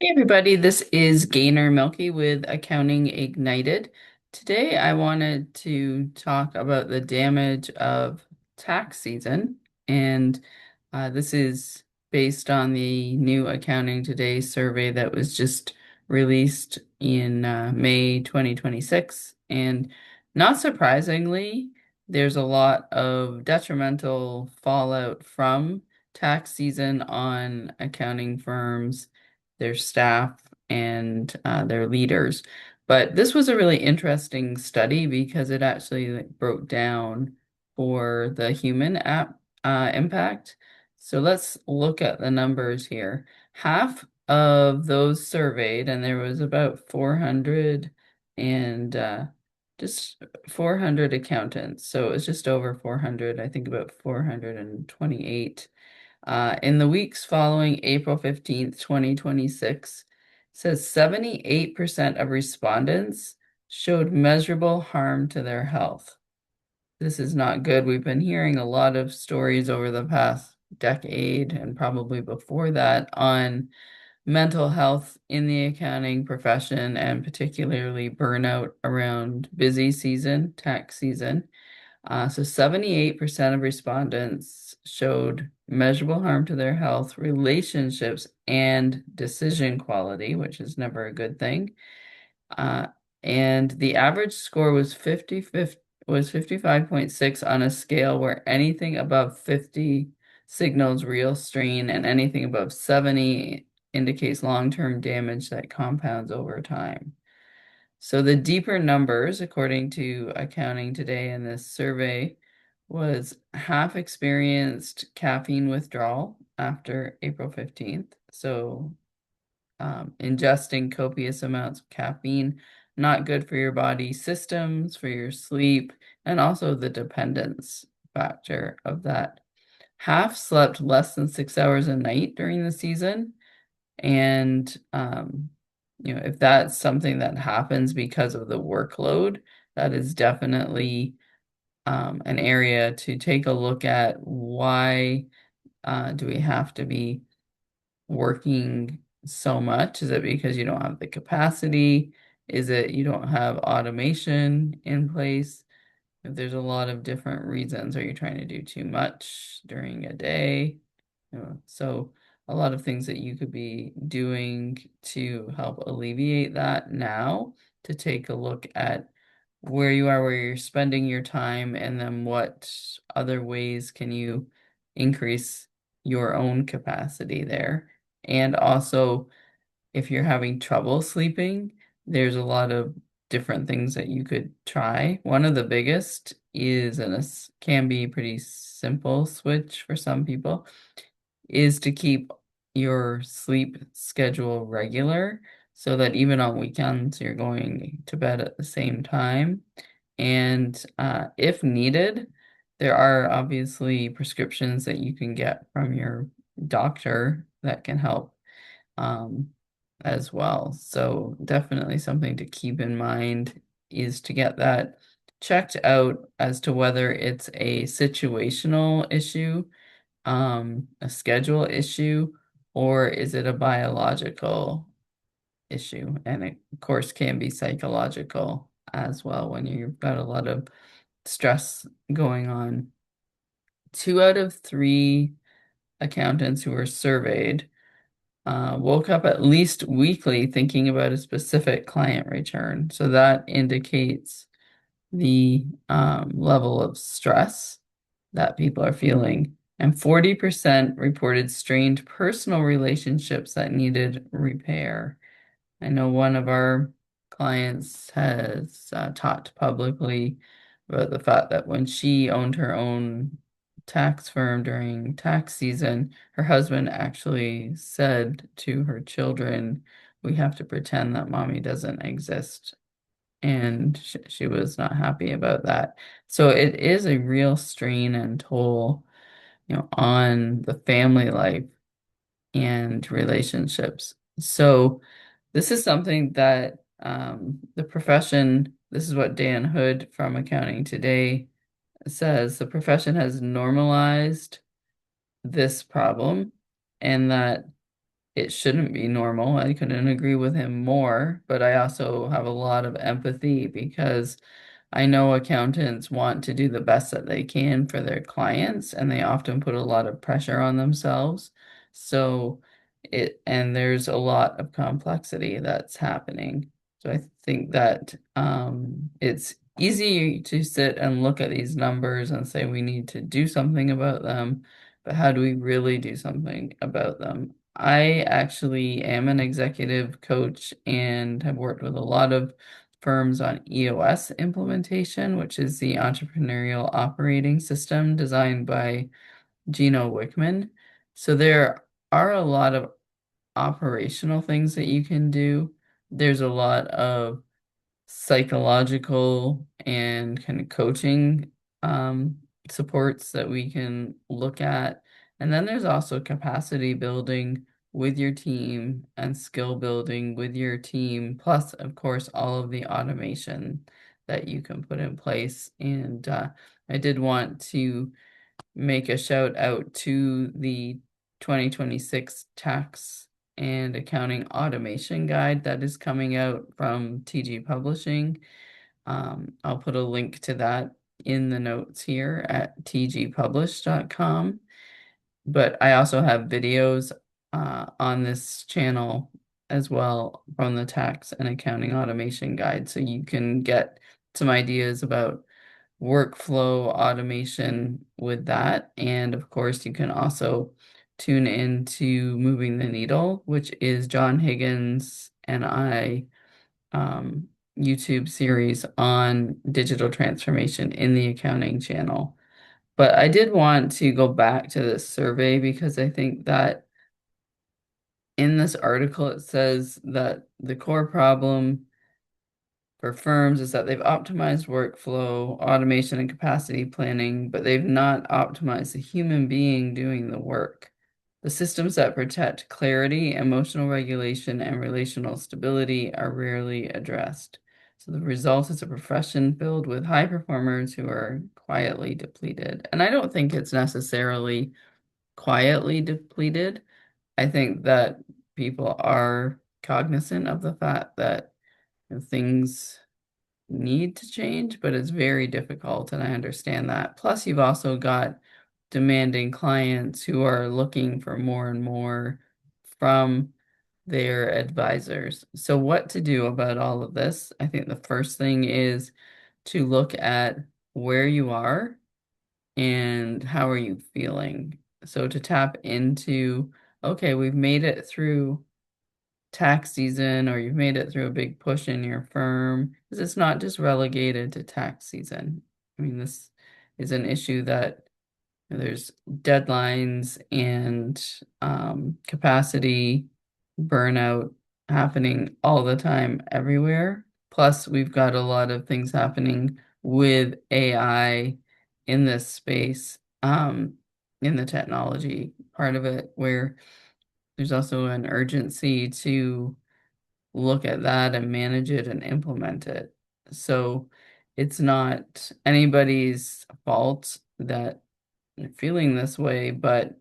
Hey everybody, this is Gaynor Meilke with Accounting Ignited. Today I wanted to talk about the damage of tax season, and this is based on the new Accounting Today survey that was just released in May 2026. And not surprisingly, there's a lot of detrimental fallout from tax season on accounting firms, their staff, and their leaders. But this was a really interesting study because it actually broke down for the human impact. So let's look at the numbers here. Half of those surveyed, and there was about 400 and just 400 accountants. So it was just over 400, I think about 428 in the weeks following April 15th, 2026, says 78% of respondents showed measurable harm to their health. This is not good. We've been hearing a lot of stories over the past decade and probably before that on mental health in the accounting profession and particularly burnout around busy season, tax season. So 78% of respondents showed measurable harm to their health, relationships, and decision quality, which is never a good thing. Uh, and the average score was 55.6 on a scale where anything above 50 signals real strain and anything above 70 indicates long-term damage that compounds over time. So the deeper numbers, according to Accounting Today in this survey, was half experienced caffeine withdrawal after April 15th. So ingesting copious amounts of caffeine, not good for your body systems, for your sleep, and also the dependence factor of that. Half slept less than 6 hours a night during the season. And if that's something that happens because of the workload, that is definitely an area to take a look at. Why do we have to be working so much? Is it because you don't have the capacity? Is it you don't have automation in place? If there's a lot of different reasons, are you trying to do too much during a day? So a lot of things that you could be doing to help alleviate that now, to take a look at where you are, where you're spending your time, and then what other ways can you increase your own capacity there. And also, if you're having trouble sleeping, there's a lot of different things that you could try. One of the biggest is, and this can be pretty simple switch for some people, is to keep your sleep schedule regular so that even on weekends you're going to bed at the same time. And if needed, there are obviously prescriptions that you can get from your doctor that can help um, as well. So definitely something to keep in mind is to get that checked out as to whether it's a situational issue, a schedule issue, or is it a biological issue? And it, of course, can be psychological as well when you've got a lot of stress going on. 2 out of 3 accountants who were surveyed woke up at least weekly thinking about a specific client return. So that indicates the level of stress that people are feeling. And 40% reported strained personal relationships that needed repair. I know one of our clients has talked publicly about the fact that when she owned her own tax firm during tax season, her husband actually said to her children, "We have to pretend that mommy doesn't exist." And she was not happy about that. So it is a real strain and toll, on the family life and relationships. So this is something that the profession, this is what Dan Hood from Accounting Today says, the profession has normalized this problem, and that it shouldn't be normal. I couldn't agree with him more, but I also have a lot of empathy because I know accountants want to do the best that they can for their clients, and they often put a lot of pressure on themselves. So and there's a lot of complexity that's happening. So I think that it's easy to sit and look at these numbers and say we need to do something about them, but how do we really do something about them? I actually am an executive coach and have worked with a lot of firms on EOS implementation, which is the entrepreneurial operating system designed by Gino Wickman. So there are a lot of operational things that you can do. There's a lot of psychological and kind of coaching supports that we can look at. And then there's also capacity building with your team and skill building with your team, plus, of course, all of the automation that you can put in place. And I did want to make a shout out to the 2026 tax and accounting automation guide that is coming out from TG Publishing. I'll put a link to that in the notes here at tgpublish.com. But I also have videos on this channel as well from the tax and accounting automation guide. So you can get some ideas about workflow automation with that. And of course, you can also tune into Moving the Needle, which is John Higgins and I YouTube series on digital transformation in the accounting channel. But I did want to go back to this survey because I think that in this article it says that the core problem for firms is that they've optimized workflow, automation, and capacity planning, but they've not optimized the human being doing the work. The systems that protect clarity, emotional regulation, and relational stability are rarely addressed. So the result is a profession filled with high performers who are quietly depleted. And I don't think it's necessarily quietly depleted. I think that people are cognizant of the fact that things need to change, but it's very difficult, and I understand that. Plus, you've also got demanding clients who are looking for more and more from their advisors. So, what to do about all of this? I think the first thing is to look at where you are and how are you feeling. So, to tap into, okay, we've made it through tax season or you've made it through a big push in your firm, because it's not just relegated to tax season. I mean, this is an issue that there's deadlines and capacity burnout happening all the time everywhere. Plus, we've got a lot of things happening with AI in this space, in the technology part of it, where there's also an urgency to look at that and manage it and implement it. So it's not anybody's fault that they're feeling this way, but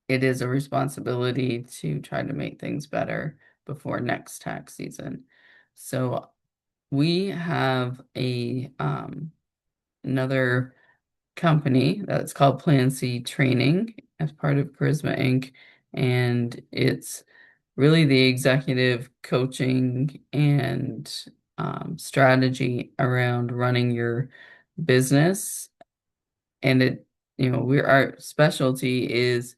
it is a responsibility to try to make things better before next tax season. So we have a another company that's called Plan C Training as part of Charisma Inc. And it's really the executive coaching and strategy around running your business. And our specialty is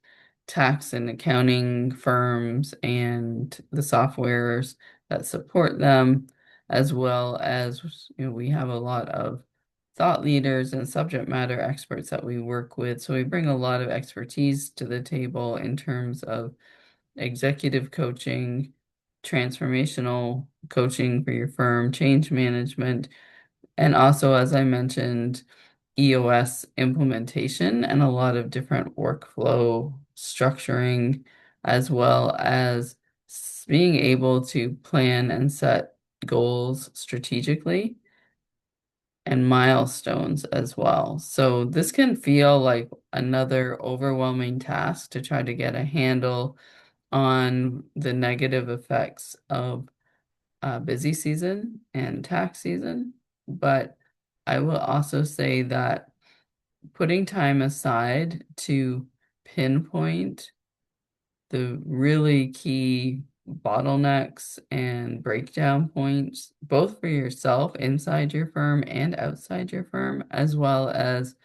tax and accounting firms and the softwares that support them, as well as, we have a lot of thought leaders and subject matter experts that we work with. So we bring a lot of expertise to the table in terms of executive coaching, transformational coaching for your firm, change management, and also, as I mentioned, EOS implementation and a lot of different workflow structuring, as well as being able to plan and set goals strategically and milestones as well. So this can feel like another overwhelming task to try to get a handle on the negative effects of busy season and tax season, but I will also say that putting time aside to pinpoint the really key bottlenecks and breakdown points, both for yourself inside your firm and outside your firm, as well as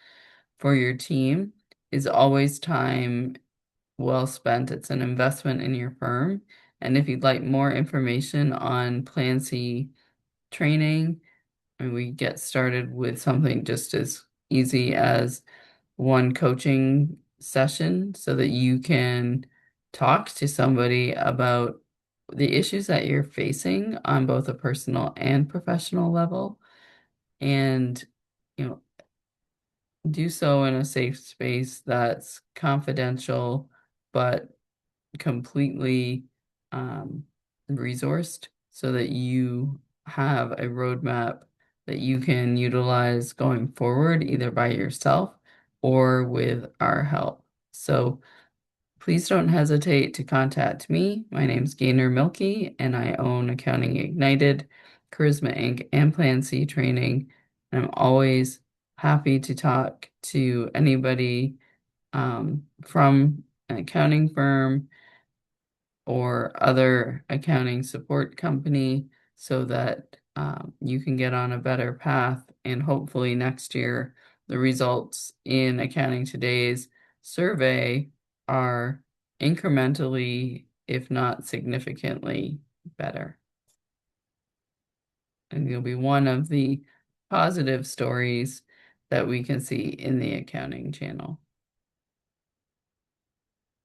for your team, is always time well spent. It's an investment in your firm. And if you'd like more information on Plan C training, and we get started with something just as easy as one coaching session so that you can talk to somebody about the issues that you're facing on both a personal and professional level, and you know do so in a safe space that's confidential but completely um, resourced so that you have a roadmap that you can utilize going forward, either by yourself or with our help. So please don't hesitate to contact me. My name's Gaynor Meilke, and I own Accounting Ignited, Charisma Inc., and Plan C Training. And I'm always happy to talk to anybody from an accounting firm or other accounting support company so that you can get on a better path. And hopefully next year, the results in Accounting Today's survey are incrementally, if not significantly, better. And you'll be one of the positive stories that we can see in the accounting channel.